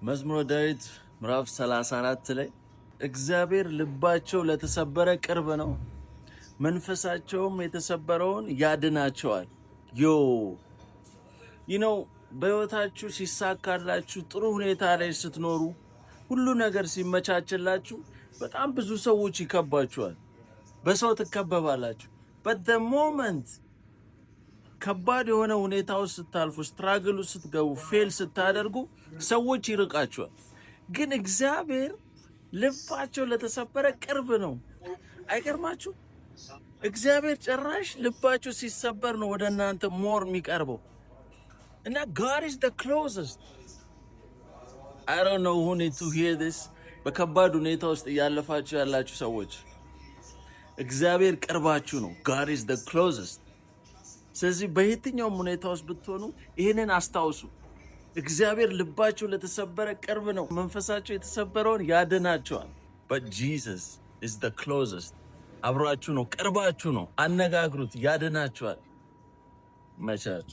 መዝሙረ ዳዊት ምዕራፍ 34 ላይ እግዚአብሔር ልባቸው ለተሰበረ ቅርብ ነው፣ መንፈሳቸውም የተሰበረውን ያድናቸዋል። በህይወታችሁ ሲሳካላችሁ፣ ጥሩ ሁኔታ ላይ ስትኖሩ፣ ሁሉ ነገር ሲመቻችላችሁ በጣም ብዙ ሰዎች ይከባችኋል። በሰው ትከበባላችሁ። but the moment ከባድ የሆነ ሁኔታ ውስጥ ስታልፉ፣ ስትራግል ውስጥ ስትገቡ፣ ፌል ስታደርጉ ሰዎች ይርቃችኋል። ግን እግዚአብሔር ልባቸው ለተሰበረ ቅርብ ነው። አይገርማችሁ? እግዚአብሔር ጭራሽ ልባቸው ሲሰበር ነው ወደ እናንተ ሞር የሚቀርበው። እና God is the closest. I don't know who need to hear this. በከባድ ሁኔታ ውስጥ እያለፋችሁ ያላችሁ ሰዎች እግዚአብሔር ቅርባችሁ ነው። God is the closest. ስለዚህ በየትኛውም ሁኔታ ውስጥ ብትሆኑ ይህንን አስታውሱ። እግዚአብሔር ልባቸው ለተሰበረ ቅርብ ነው፣ መንፈሳቸው የተሰበረውን ያድናቸዋል። But Jesus is the closest. አብሯችሁ ነው፣ ቅርባችሁ ነው። አነጋግሩት፣ ያድናቸዋል። መቻችሁ